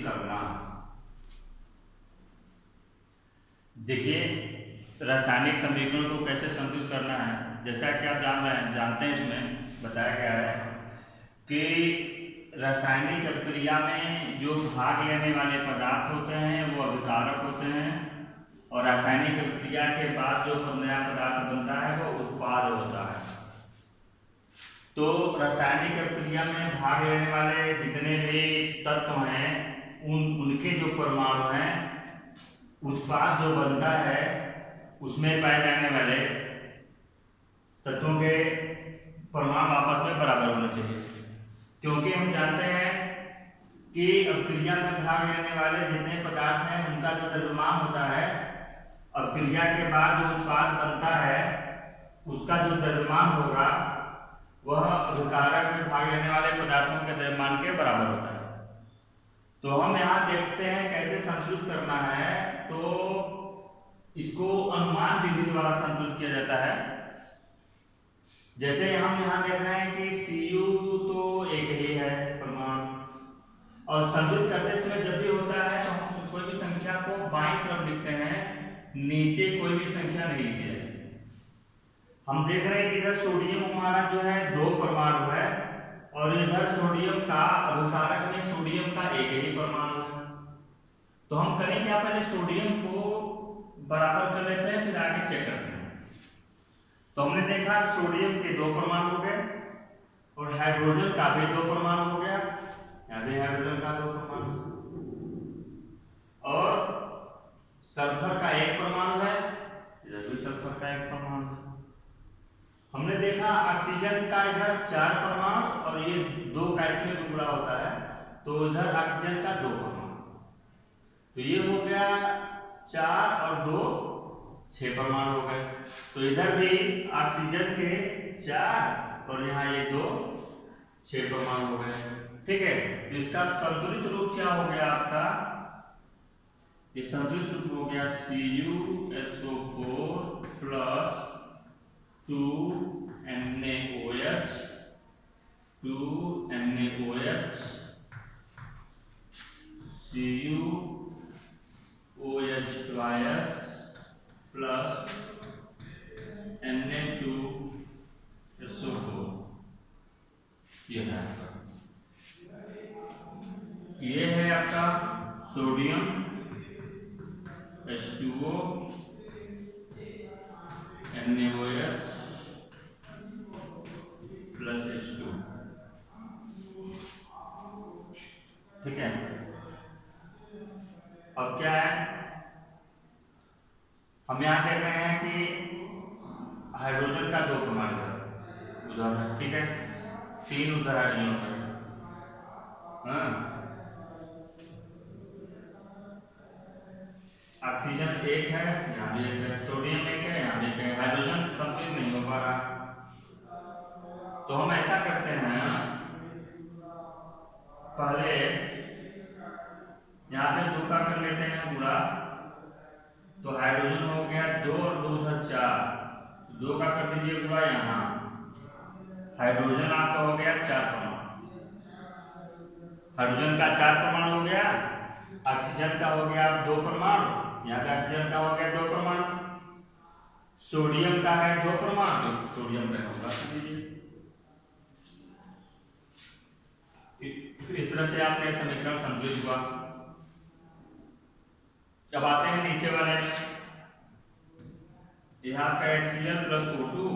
करना। देखिए रासायनिक समीकरण को कैसे संतुलित करना है, जैसा कि आप जानते हैं इसमें बताया गया है कि रासायनिक अभिक्रिया में जो भाग लेने वाले पदार्थ होते हैं वो अभिकारक होते हैं और रासायनिक अभिक्रिया के बाद जो नया पदार्थ बनता है वो उत्पाद होता है। तो रासायनिक अभिक्रिया में भाग लेने वाले जितने भी तत्व हैं उनके जो परमाणु हैं, उत्पाद जो बनता है उसमें पाए जाने वाले तत्वों के परमाणु आपस में बराबर होने चाहिए, क्योंकि हम जानते हैं कि अभिक्रिया में भाग लेने वाले जितने पदार्थ हैं उनका जो द्रव्यमान होता है, अभिक्रिया के बाद जो उत्पाद बनता है उसका जो द्रव्यमान होगा वह अभिकारक में भाग लेने वाले पदार्थों के द्रव्यमान के बराबर होता है। तो हम यहाँ देखते हैं कैसे संतुलित करना है। तो इसको अनुमान विधि द्वारा संतुलित किया जाता है। जैसे हम यहाँ देख रहे हैं कि Cu तो एक ही है परमाणु, और संतुलित करते समय जब भी होता है तो हम कोई भी संख्या को बाईं तरफ लिखते हैं, नीचे कोई भी संख्या नहीं लिखी जाती। हम देख रहे हैं कि इधर सोडियम हमारा जो है 2 परमाणु है और इधर सोडियम का अभिकारक में सोडियम का एक ही परमाणु है। तो हम करें क्या, पहले सोडियम को बराबर कर लेते हैं फिर आगे चेक करते हैं। तो हमने देखा सोडियम के 2 परमाणु हो गए और हाइड्रोजन का भी 2 परमाणु हो गया, यहाँ भी हाइड्रोजन का 2 परमाणु और सल्फर का 1 परमाणु है, इधर भी सल्फर का 1 परमाणु है। हमने देखा ऑक्सीजन का इधर 4 परमाणु और ये 2 का इसमें टुकड़ा होता है, तो इधर ऑक्सीजन का 2 परमाणु, तो ये हो गया 4 और 2 6 परमाणु हो गए। तो इधर भी ऑक्सीजन के 4 और यहाँ ये 2 6 परमाणु हो गए। ठीक है, तो इसका संतुलित रूप क्या हो गया आपका, ये संतुलित रूप हो गया CuSO4 plus 2NaOH 2NaOH CuOH twice plus Na2SO4, ये है आपका sodium H2O NaOH plus H2। ठीक है, अब क्या है, हम यहाँ देख रहे हैं कि हाइड्रोजन का 2 परमाणु उधर है। ठीक है, 3 उधर हाइड्रोजन का, ऑक्सीजन 1 है, यहाँ भी 1 है, सोडियम 1 है, यहाँ भी 1 है, हाइड्रोजन संतुलित नहीं हो पा रहा। तो हम ऐसा करते हैं, पहले यहाँ पे 2 का कर लेते हैं गुणा, तो हाइड्रोजन हो गया 2 और 2 उधर 4, 2 का कर दीजिए गुणा, यहाँ हाइड्रोजन आपका हो गया 4 परमाणु, हाइड्रोजन का 4 परमाणु हो गया, ऑक्सीजन का हो गया 2 परमाणु, यहाँ पे ऑक्सीजन का हो गया 2 परमाणु, सोडियम का है 2 परमाणु, सोडियम का होगा दीजिए। इस तरह से आपका समीकरण संतुलित हुआ। जब आते हैं नीचे वाले में, यह आपका HCl plus O2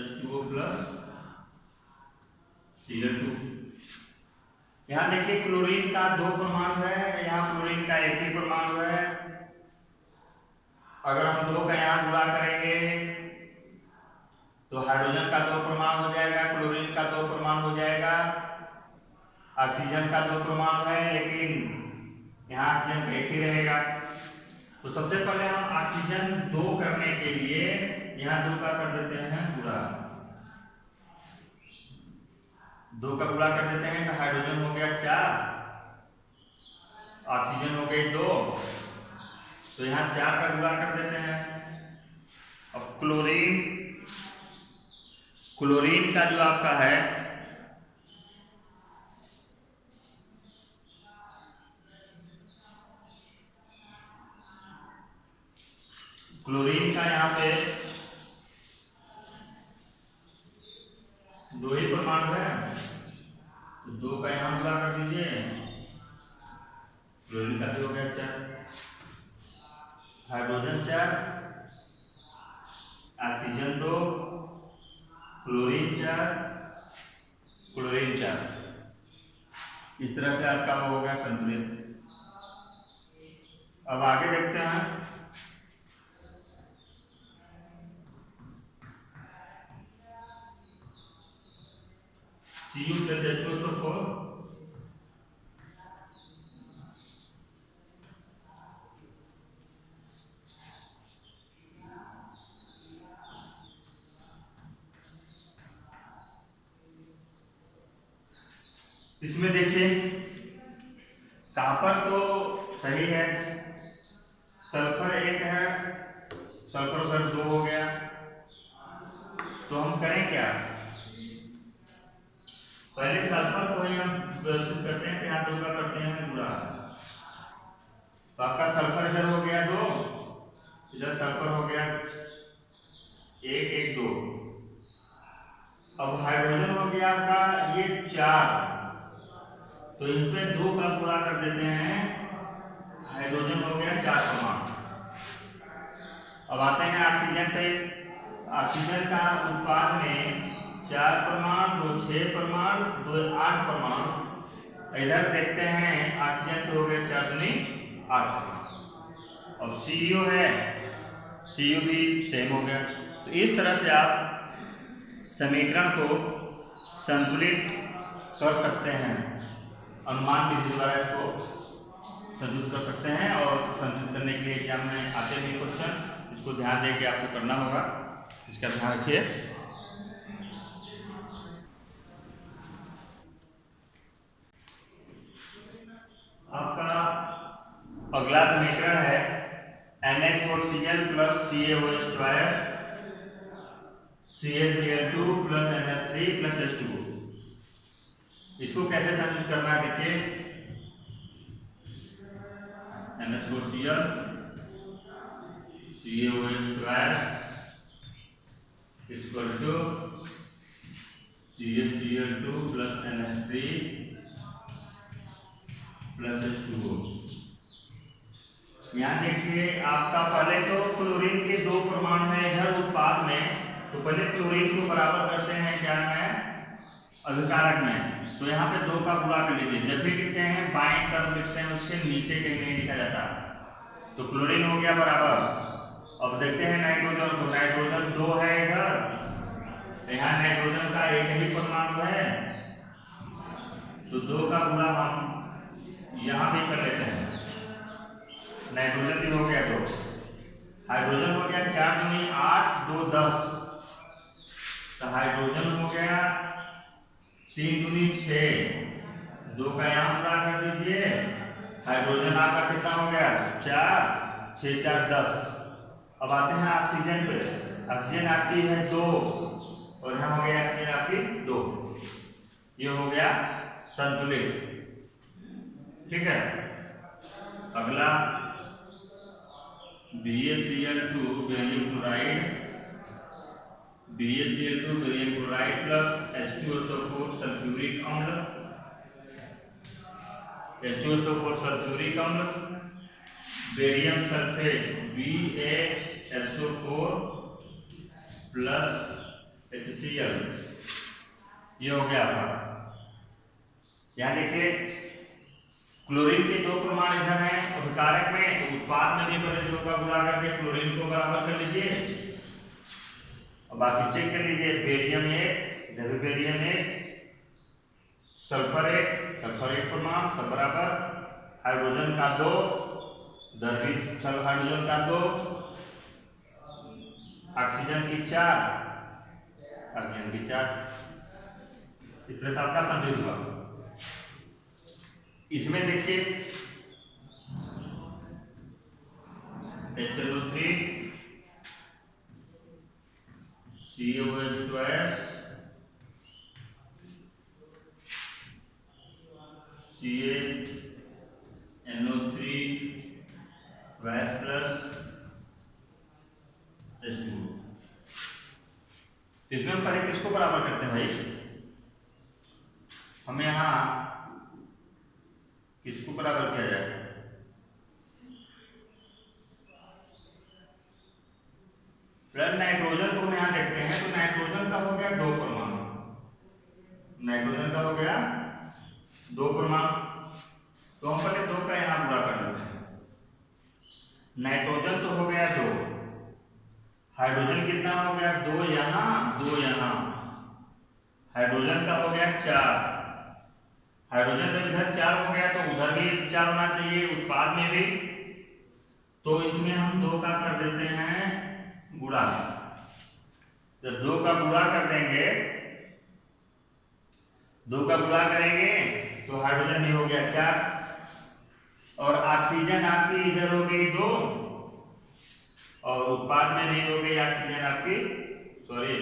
H2O plus Cl2। यहाँ देखिए क्लोरीन का 2 परमाणु है, यहाँ क्लोरीन का 1 ही परमाणु है। अगर हम 2 का यहाँ गुणा करेंगे तो हाइड्रोजन का 2 परमाणु हो जाएगा, क्लोरीन का 2 परमाणु हो जाएगा, ऑक्सीजन का 2 परमाणु है लेकिन यहाँ ऑक्सीजन 1 ही रहेगा। तो सबसे पहले हम ऑक्सीजन 2 करने के लिए यहाँ 2 का कर देते हैं गुणा, 2 का गुणा कर देते हैं तो हाइड्रोजन हो गया 4, ऑक्सीजन हो गई 2, तो यहाँ 4 का गुणा कर देते हैं। अब क्लोरीन का जो आपका है क्लोरीन का यहाँ पे 2 ही परमाणु है, तो 2 का यहाँ गुणा कर दीजिए, क्लोरीन का भी हो गया 4, हाइड्रोजन 4, ऑक्सीजन 2, क्लोरीन 4, क्लोरीन 4। इस तरह से आपका हो गया संतुलित। अब आगे देखते हैं। Cu plus H2SO4, इसमें देखिए कॉपर तो सही है, सल्फर 1 है, सल्फर पर 2 हो गया, तो हम करें क्या, पहले सल्फर को ही हम व्यवस्थित करते हैं, यहाँ 2 का करते हैं गुणा, तो आपका सल्फर इधर हो गया 2, इधर सल्फर हो गया 1 1 2। अब हाइड्रोजन हो गया आपका ये 4, तो इसमें 2 का गुणा कर देते हैं, हाइड्रोजन हो गया 4 परमाणु। अब आते हैं ऑक्सीजन पे। ऑक्सीजन का उत्पाद में 4 परमाणु, 2 6 परमाणु, 2 8 परमाणु। इधर देखते हैं ऑक्सीजन पे हो गए 4 दूनी 8 परमाणु। अब CO है, CO भी सेम हो गया। तो इस तरह से आप समीकरण को संतुलित कर सकते हैं, अनुमान विधि द्वारा इसको संतुलित कर सकते हैं। और संतुलित करने के लिए एग्जाम में आते हैं क्वेश्चन, इसको ध्यान दे के आपको करना होगा, इसका ध्यान रखिए। आपका अगला समीकरण है NH4Cl plus CaOH2 CaCl2 plus NH3 plus H2O। इसको कैसे संतुलित करना है देखिए, NH4Cl CaOH2 equal to CaCl2 plus NH3 plus H2O। यहाँ देखिए आपका पहले तो क्लोरीन के 2 परमाणु है इधर उत्पाद में, तो पहले क्लोरीन को बराबर करते हैं क्या है अभिकारक में, तो यहाँ पे 2 का गुणा कर लीजिए। जब भी लिखते हैं बाएं तरफ लिखते हैं, उसके नीचे कहीं नहीं लिखा जाता, तो क्लोरीन हो गया बराबर। अब देखते हैं नाइट्रोजन को, नाइट्रोजन 2 है इधर, यहाँ नाइट्रोजन का 1 ही परमाणु है, तो 2 का गुणा हम यहाँ भी कर लेते हैं, नाइट्रोजन भी हो गया 2, हाइड्रोजन हो गया 4 दूनी 8 2 10, तो हाइड्रोजन हो गया 3 दूनी 6, 2 का यहाँ गुणा कर दीजिए, हाइड्रोजन आपका कितना हो गया 4 6 4 10। अब आते हैं ऑक्सीजन पे। ऑक्सीजन आपकी है 2 और यहाँ हो गया ऑक्सीजन आपकी 2, ये हो गया संतुलित। ठीक है, अगला BaCl2 barium chloride, BaCl2 barium chloride plus H2SO4 sulphuric अम्ल, H2SO4 सल्फ्यूरिक अम्ल, barium sulphate BaSO4 plus HCl, ये हो गया आपका। यहाँ देखिए क्लोरीन के 2 परमाणु इधर हैं अभिकारक में, तो उत्पाद में भी पहले 2 का गुणा करके क्लोरीन को बराबर कर लीजिए, और बाकी चेक कर लीजिए, बेरियम 1 इधर भी बेरियम 1, सल्फर 1 परमाणु सब बराबर, हाइड्रोजन का 2 इधर भी हाइड्रोजन का 2, ऑक्सीजन की 4 ऑक्सीजन की 4, इस तरह से आपका संतुलित हुआ। इसमें देखिए HNO3 CaOH2 CaNO3 प्लस बराबर करते हैं भाई? हमें यहाँ किसको बराबर किया जाए? प्लस नाइट्रोजन को हम यहाँ देखते हैं तो नाइट्रोजन का हो गया 2 परमाणु, नाइट्रोजन का हो गया 2 परमाणु। तो हम पहले 2 का यहाँ गुणा कर लेते हैं। नाइट्रोजन तो हो गया 2, हाइड्रोजन कितना हो गया? 2 यहाँ 2 यहाँ, हाइड्रोजन का हो गया 4, हाइड्रोजन जब इधर 4 हो गया तो उधर भी 4 होना चाहिए उत्पाद में भी। तो इसमें हम 2 का कर देते हैं गुणा। जब 2 का गुणा कर देंगे, 2 का गुणा करेंगे तो हाइड्रोजन भी हो गया 4 और ऑक्सीजन आपकी इधर हो गई 2 और उत्पाद में भी हो गई ऑक्सीजन आपकी, सॉरी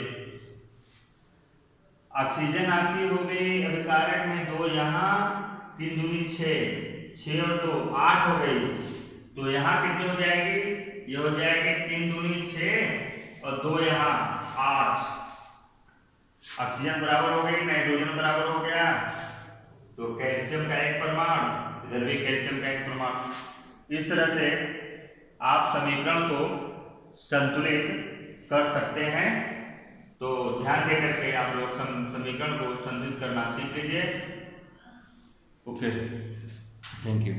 ऑक्सीजन आपकी हो गई अभिकारक में 2 यहाँ, 3 दूनी 6, 6 और 2 8 हो गई। तो यहाँ कितनी हो जाएगी? ये हो जाएगी 3 दूनी 6 और 2 यहाँ 8। ऑक्सीजन बराबर हो गई, नाइट्रोजन बराबर हो गया, तो कैल्शियम का 1 परमाणु, इधर भी कैल्शियम का 1 परमाणु। इस तरह से आप समीकरण को संतुलित कर सकते हैं। तो ध्यान दे करके आप लोग समीकरण को संतुलित करना सीख लीजिए। Okay, thank you.